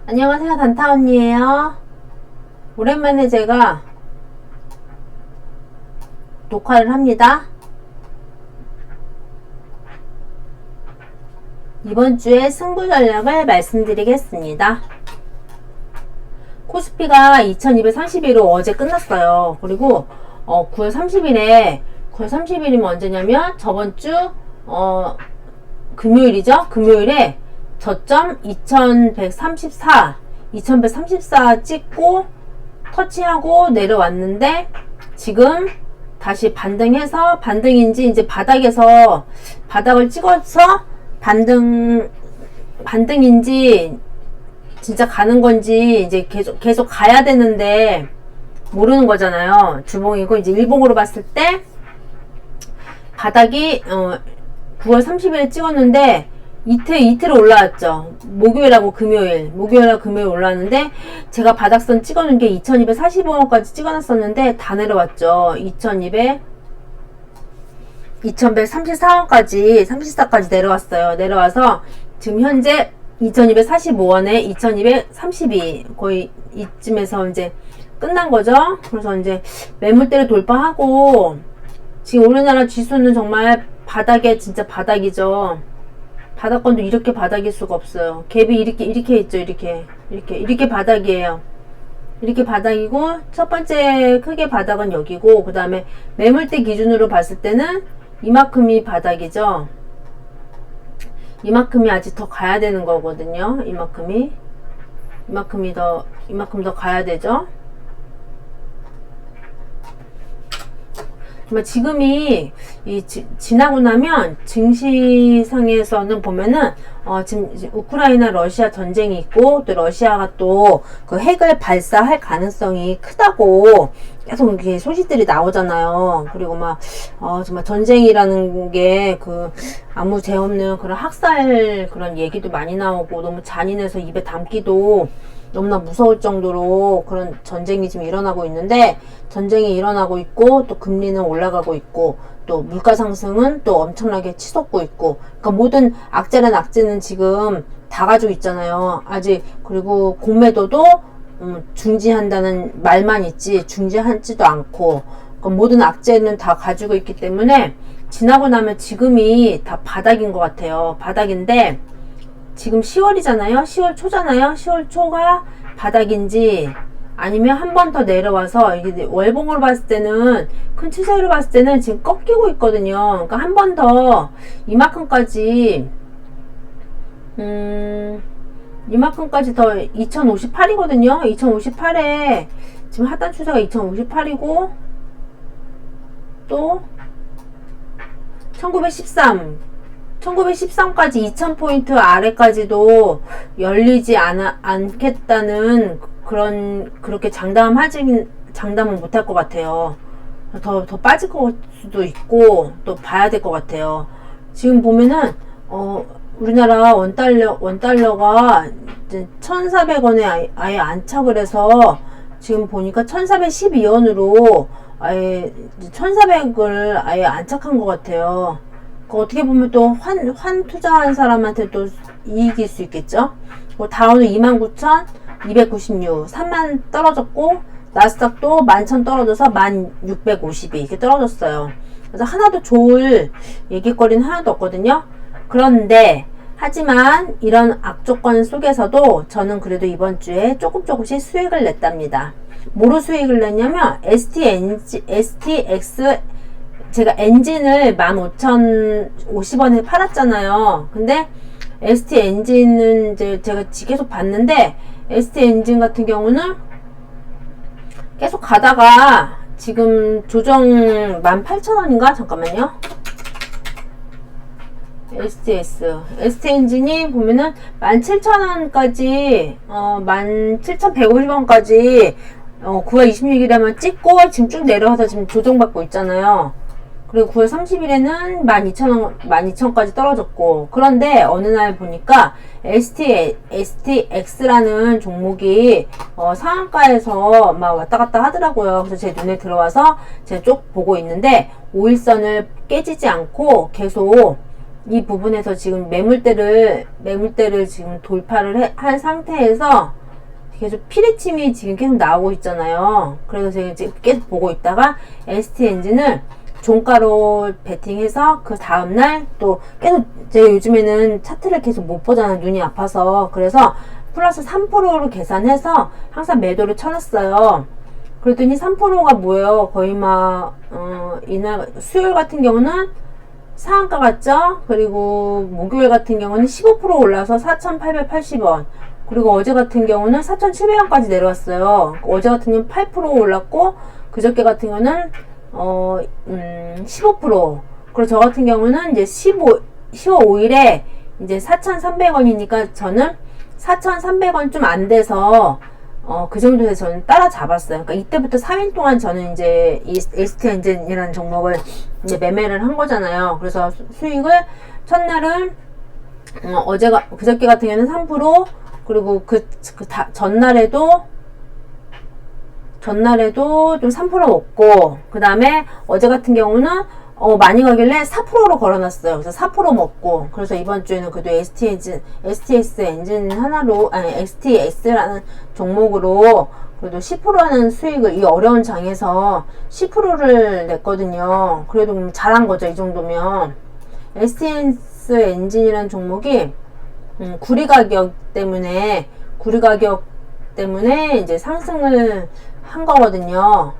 안녕하세요, 단타 언니예요. 오랜만에 제가 녹화를 합니다. 이번 주에 승부 전략을 말씀드리겠습니다. 코스피가 2231로 어제 끝났어요. 그리고 9월 30일이면 언제냐면 저번 주 금요일이죠. 금요일에 저점 2134 찍고 터치하고 내려왔는데 지금 다시 반등해서, 반등인지 이제 바닥에서 바닥을 찍어서 반등인지 진짜 가는 건지 이제 계속 가야 되는데 모르는 거잖아요. 주봉이고 이제 일봉으로 봤을 때 바닥이 9월 30일에 찍었는데 이틀 올라왔죠. 목요일하고 금요일 올라왔는데 제가 바닥선 찍어놓은 게 2245원까지 찍어놨었는데 다 내려왔죠. 2134원까지 내려왔어요. 내려와서 지금 현재 2245원에 2232 거의 이쯤에서 이제 끝난 거죠. 그래서 이제 매물대를 돌파하고 지금 우리나라 지수는 정말 바닥에 진짜 바닥이죠. 바닥권도 이렇게 바닥일 수가 없어요. 갭이 이렇게 있죠. 이렇게 바닥이에요. 이렇게 바닥이고 첫 번째 크게 바닥은 여기고 그 다음에 매물대 기준으로 봤을 때는 이만큼이 바닥이죠. 이만큼이 아직 더 가야 되는 거거든요. 이만큼 더 가야 되죠. 정말 지금이 지나고 나면 증시상에서는 보면은 지금 우크라이나 러시아 전쟁이 있고 또 러시아가 또 그 핵을 발사할 가능성이 크다고 계속 이렇게 소식들이 나오잖아요. 그리고 막 정말 전쟁이라는 게 그 아무 죄 없는 그런 학살 그런 얘기도 많이 나오고 너무 잔인해서 입에 담기도 너무나 무서울 정도로 그런 전쟁이 지금 일어나고 있는데, 전쟁이 일어나고 있고 또 금리는 올라가고 있고 또 물가 상승은 또 엄청나게 치솟고 있고, 그러니까 모든 악재란 악재는 지금 다 가지고 있잖아요. 아직. 그리고 공매도도 중지한다는 말만 있지 중지하지도 않고, 그러니까 모든 악재는 다 가지고 있기 때문에 지나고 나면 지금이 다 바닥인 것 같아요. 바닥인데 지금 10월이잖아요. 10월 초잖아요. 10월 초가 바닥인지 아니면 한 번 더 내려와서 이게 월봉으로 봤을 때는 큰 추세로 봤을 때는 지금 꺾이고 있거든요. 그러니까 한 번 더 이만큼까지 더 2058이거든요. 2058에 지금 하단 추세가 2058이고 또 1913까지 2000포인트 아래까지도 열리지 않겠다는 그렇게 장담은 못할 것 같아요. 더 빠질 수도 있고 또 봐야 될 것 같아요. 지금 보면은 우리나라 원달러가 1400원에 아예 안착을 해서 지금 보니까 1412원으로 아예 1400을 아예 안착한 것 같아요. 어떻게 보면 또 환 투자한 사람한테 또 이익일 수 있겠죠. 다우는 29,296 3만 떨어졌고, 나스닥도 11,000 떨어져서 1,652 이렇게 떨어졌어요. 그래서 하나도 좋을 얘기거리는 하나도 없거든요. 그런데 하지만 이런 악조건 속에서도 저는 그래도 이번 주에 조금씩 수익을 냈답니다. 뭐로 수익을 냈냐면 STX 제가 엔진을 15,050원에 팔았잖아요. 근데 ST 엔진은 이제 제가 계속 봤는데, ST 엔진 같은 경우는 계속 가다가 지금 조정 18,000원인가? 잠깐만요. ST 엔진이 보면은 17,000원까지 17,150원까지 9월 26일에만 찍고 지금 쭉 내려와서 지금 조정받고 있잖아요. 그리고 9월 30일에는 12,000원까지 떨어졌고, 그런데 어느 날 보니까 STX라는 종목이 상한가에서 막 왔다 갔다 하더라고요. 그래서 제 눈에 들어와서 제가 쭉 보고 있는데 5일선을 깨지지 않고 계속 이 부분에서 지금 매물대를 지금 돌파를 한 상태에서 계속 피리침이 지금 계속 나오고 있잖아요. 그래서 제가 지금 계속 보고 있다가 ST엔진을 종가로 베팅해서 그 다음날 또 계속 제가 요즘에는 차트를 계속 못 보잖아요. 눈이 아파서. 그래서 플러스 3%로 계산해서 항상 매도를 쳐놨어요. 그랬더니 3%가 뭐예요? 거의 막 이날 수요일 같은 경우는 상한가 같죠? 그리고 목요일 같은 경우는 15% 올라서 4,880원. 그리고 어제 같은 경우는 4,700원까지 내려왔어요. 어제 같은 경우는 8% 올랐고, 그저께 같은 경우는 15%. 그리고 저 같은 경우는 이제 10월 5일에 이제 4,300원이니까 저는 4,300원 좀 안 돼서 그 정도에서 저는 따라잡았어요. 그러니까 이때부터 3일 동안 저는 이제 이 ST엔진이라는 종목을 이제 매매를 한 거잖아요. 그래서 수익을 첫날은 그저께 같은 경우는 3%, 그리고 전날에도 좀 3% 먹고, 그 다음에 어제 같은 경우는 많이 가길래 4%로 걸어놨어요. 그래서 4% 먹고, 그래서 이번 주에는 그래도 STS 엔진 하나로, STS라는 종목으로 그래도 10%라는 수익을 이 어려운 장에서 10%를 냈거든요. 그래도 잘한 거죠, 이 정도면. STS 엔진이라는 종목이 구리 가격 때문에 이제 상승을 한 거거든요.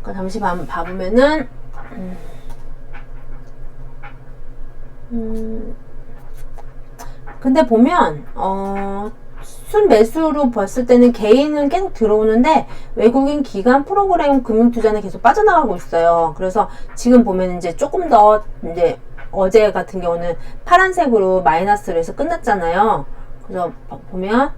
그러니까 잠시 봐보면은 근데 보면 순매수로 봤을 때는 개인은 계속 들어오는데 외국인 기관 프로그램 금융투자는 계속 빠져나가고 있어요. 그래서 지금 보면 이제 조금 더 이제 어제 같은 경우는 파란색으로 마이너스로 해서 끝났잖아요. 그래서 보면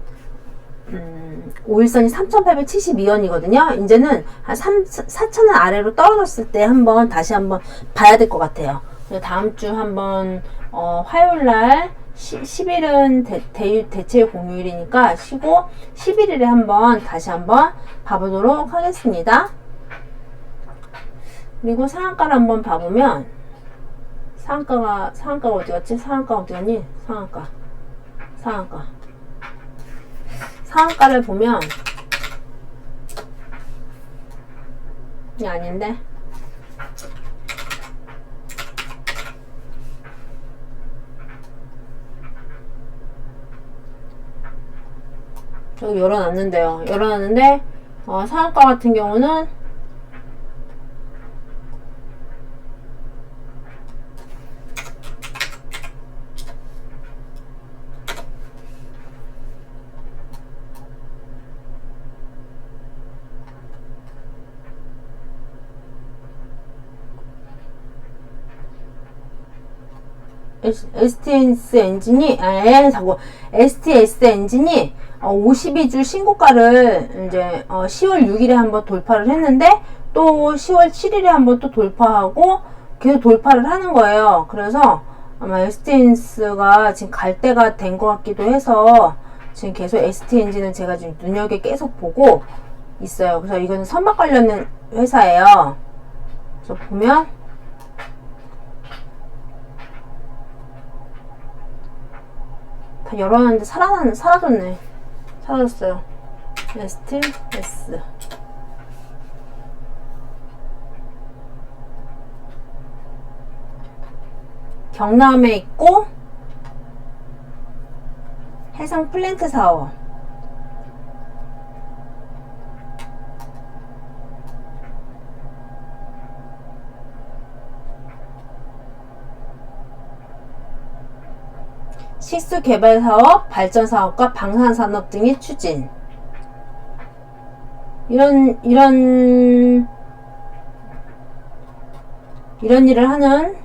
5일선이 3,872원이거든요. 이제는 한 4,000원 아래로 떨어졌을 때 다시 한번 봐야 될 것 같아요. 다음 주 한번 화요일날 10일은 대체율 공휴일이니까 쉬고 11일에 다시 한번 봐보도록 하겠습니다. 그리고 상한가를 한번 봐보면 상한가가 어디 갔지? 상한가 어디 갔니? 상한가를 보면 이게 아닌데 저기 열어놨는데요. 상한가 같은 경우는 STS 엔진이 52주 신고가를 이제 10월 6일에 한번 돌파를 했는데 또 10월 7일에 한번 또 돌파하고 계속 돌파를 하는 거예요. 그래서 아마 STS가 지금 갈 때가 된 것 같기도 해서 지금 계속 ST엔진은 제가 지금 눈여겨 계속 보고 있어요. 그래서 이거는 선박 관련 회사예요. 그래서 보면 다 열어놨는데 사라졌네. 사라졌어요. STS. 경남에 있고 해상 플랜트 사업. 식수 개발 사업, 발전 사업과 방산 산업 등의 추진. 이런 일을 하는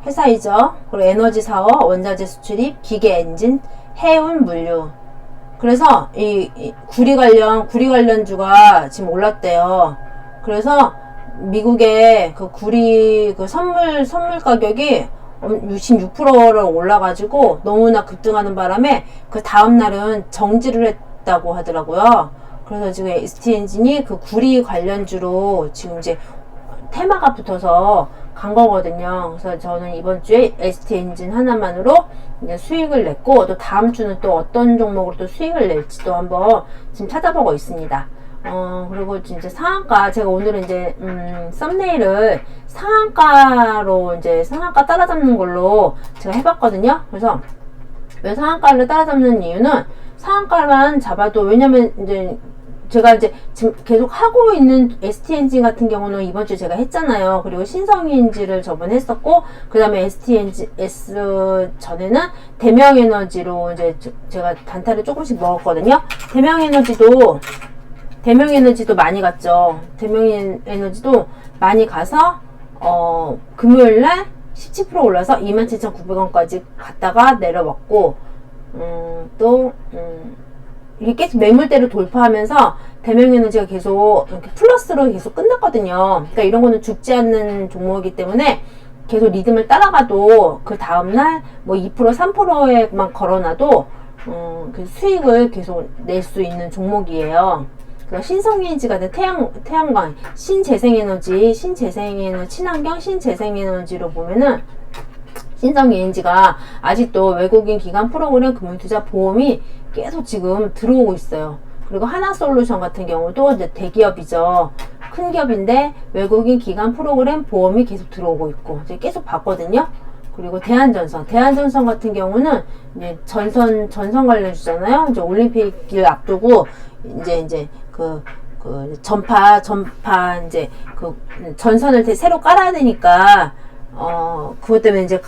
회사이죠. 그리고 에너지 사업, 원자재 수출입, 기계 엔진, 해운 물류. 그래서 이 구리 관련주가 지금 올랐대요. 그래서 미국의 그 구리 그 선물 가격이 66%를 올라가지고 너무나 급등하는 바람에 그 다음날은 정지를 했다고 하더라고요. 그래서 지금 ST엔진이 그 구리 관련주로 지금 이제 테마가 붙어서 간 거거든요. 그래서 저는 이번 주에 ST엔진 하나만으로 이제 수익을 냈고, 또 다음 주는 또 어떤 종목으로 또 수익을 낼지도 한번 지금 찾아보고 있습니다. 그리고 진짜 상한가, 제가 오늘은 이제, 썸네일을 상한가로 이제 상한가 따라잡는 걸로 제가 해봤거든요. 그래서 왜 상한가를 따라잡는 이유는 상한가만 잡아도, 왜냐면 이제 제가 이제 지금 계속 하고 있는 ST엔진 같은 경우는 이번 주에 제가 했잖아요. 그리고 신성인지를 저번에 했었고, 그 다음에 ST엔진, 전에는 대명에너지로 이제 제가 단타를 조금씩 먹었거든요. 대명에너지도 많이 갔죠. 대명에너지도 많이 가서, 금요일날 17% 올라서 27,900원까지 갔다가 내려왔고, 이게 계속 매물대를 돌파하면서 대명에너지가 계속 이렇게 플러스로 계속 끝났거든요. 그러니까 이런 거는 죽지 않는 종목이기 때문에 계속 리듬을 따라가도 그 다음날 뭐 2%, 3%에만 걸어놔도 그 수익을 계속 낼 수 있는 종목이에요. 그러니까 신성에너지 같은 태양광, 신재생에너지, 친환경 신재생에너지로 보면은 신성에너지가 아직도 외국인 기관 프로그램 금융투자 보험이 계속 지금 들어오고 있어요. 그리고 하나솔루션 같은 경우도 이제 대기업이죠. 큰 기업인데 외국인 기관 프로그램 보험이 계속 들어오고 있고, 이제 계속 봤거든요. 그리고 대한전선 같은 경우는 이제 전선 관련주잖아요. 이제 올림픽을 앞두고 이제 그 전파 이제 그 전선을 새로 깔아야 되니까, 그것 때문에 이제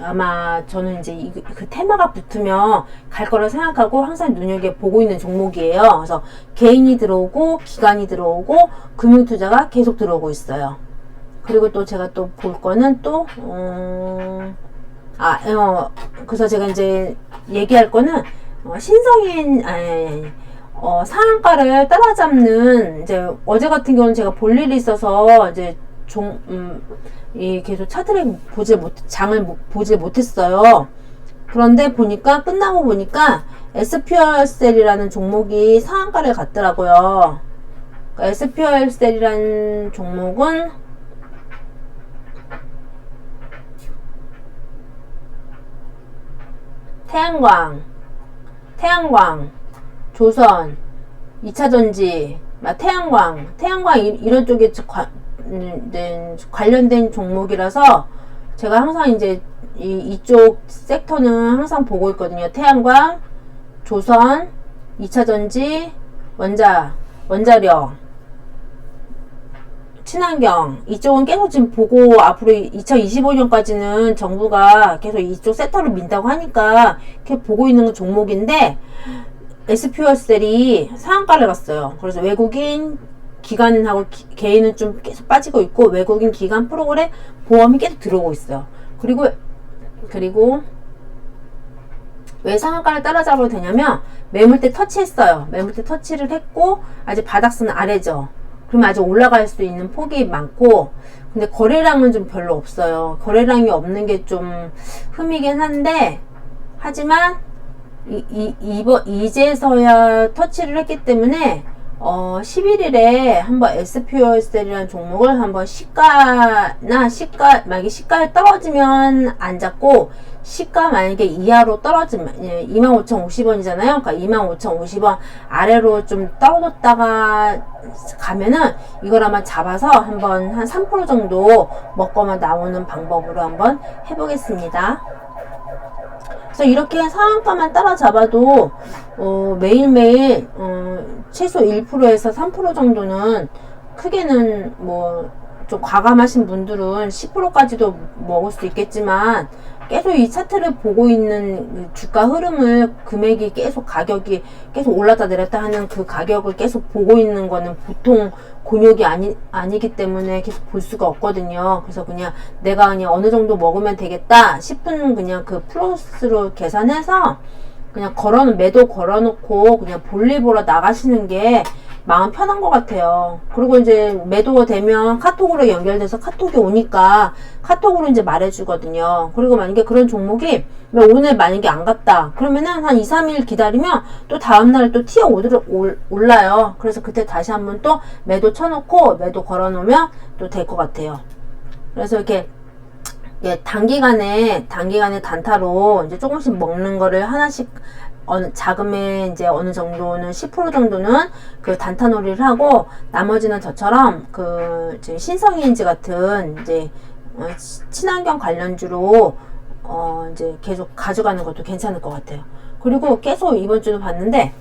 아마 저는 이제 그 테마가 붙으면 갈 거라 생각하고 항상 눈여겨보고 있는 종목이에요. 그래서 개인이 들어오고 기관이 들어오고 금융투자가 계속 들어오고 있어요. 그리고 또 제가 또 볼 거는 또 그래서 제가 이제 얘기할 거는 상한가를 따라잡는, 이제 어제 같은 경우는 제가 볼 일이 있어서 이제 계속 차트를 장을 보지 못했어요. 그런데 끝나고 보니까 SPL셀이라는 종목이 상한가를 갔더라고요. 그러니까 SPL셀이라는 종목은 태양광, 조선, 2차전지, 태양광 이런 쪽에 관련된 종목이라서 제가 항상 이제 이쪽 섹터는 항상 보고 있거든요. 태양광, 조선, 2차전지, 원자력, 친환경, 이쪽은 계속 지금 보고, 앞으로 2025년까지는 정부가 계속 이쪽 섹터를 민다고 하니까 이렇게 보고 있는 종목인데, SPL셀이 상한가를 갔어요. 그래서 외국인 기관하고 개인은 좀 계속 빠지고 있고, 외국인 기관 프로그램 보험이 계속 들어오고 있어요. 그리고 왜 상한가를 따라잡아도 되냐면, 매물대 터치했어요. 매물대 터치를 했고, 아직 바닥선 아래죠. 그러면 아직 올라갈 수 있는 폭이 많고, 근데 거래량은 좀 별로 없어요. 거래량이 없는 게 좀 흠이긴 한데, 하지만 이제서야 터치를 했기 때문에 11일에 한번 SPL셀이라는 종목을 한번 만약에 시가에 떨어지면 안 잡고, 시가 만약에 이하로 떨어지면 25,050원이잖아요. 그러니까 25,050원 아래로 좀 떨어졌다가 가면은 이걸 아마 잡아서 한번 한 3% 정도 먹거나 나오는 방법으로 한번 해보겠습니다. 그래서 이렇게 상한가만 따라잡아도 매일매일 최소 1%에서 3% 정도는, 크게는 뭐 좀 과감하신 분들은 10%까지도 먹을 수 있겠지만, 계속 이 차트를 보고 있는 주가 흐름을, 금액이 가격이 계속 올랐다 내렸다 하는 그 가격을 계속 보고 있는 거는 보통 곤욕이 아니기 때문에 계속 볼 수가 없거든요. 그래서 그냥 내가 그냥 어느 정도 먹으면 되겠다 싶은 그냥 그 플러스로 계산해서 그냥 매도 걸어놓고 그냥 볼일 보러 나가시는 게 마음 편한 것 같아요. 그리고 이제 매도가 되면 카톡으로 연결돼서 카톡이 오니까 카톡으로 이제 말해주거든요. 그리고 만약에 그런 종목이 오늘 만약에 안 갔다 그러면은 한 2, 3일 기다리면 또 다음날 또 튀어 올라요. 그래서 그때 다시 한번 또 매도 쳐놓고 매도 걸어놓으면 또 될 것 같아요. 그래서 이렇게 단기간에 단타로 이제 조금씩 먹는 거를 하나씩 자금의 이제 어느 정도는 10% 정도는 그 단타놀이를 하고 나머지는 저처럼 그 신성인지 같은 이제 친환경 관련주로 이제 계속 가져가는 것도 괜찮을 것 같아요. 그리고 계속 이번 주도 봤는데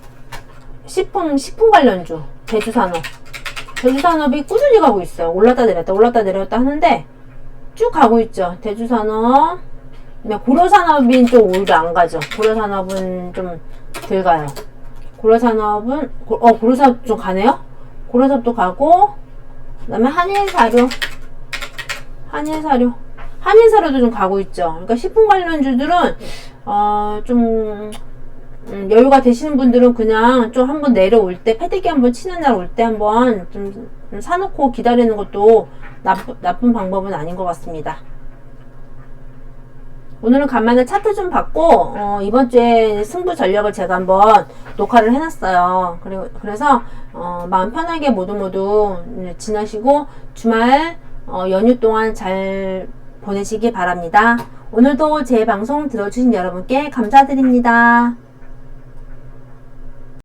식품 관련주 대주산업이 꾸준히 가고 있어요. 올랐다 내렸다 하는데 쭉 가고 있죠. 대주산업, 고려산업이 좀 오히려 안 가죠. 고려산업은 좀 덜 가요. 고려산업은 고려산업 좀 가네요. 고려산업도 가고, 그다음에 한일사료도 좀 가고 있죠. 그러니까 식품 관련주들은 좀 여유가 되시는 분들은 그냥 좀 한번 내려올 때 패대기 한번 치는 날 올 때 한번 좀 사놓고 기다리는 것도 나쁜 방법은 아닌 것 같습니다. 오늘은 간만에 차트 좀 봤고 이번 주에 승부 전략을 제가 한번 녹화를 해놨어요. 그래서 마음 편하게 모두 지나시고 주말 연휴 동안 잘 보내시기 바랍니다. 오늘도 제 방송 들어주신 여러분께 감사드립니다.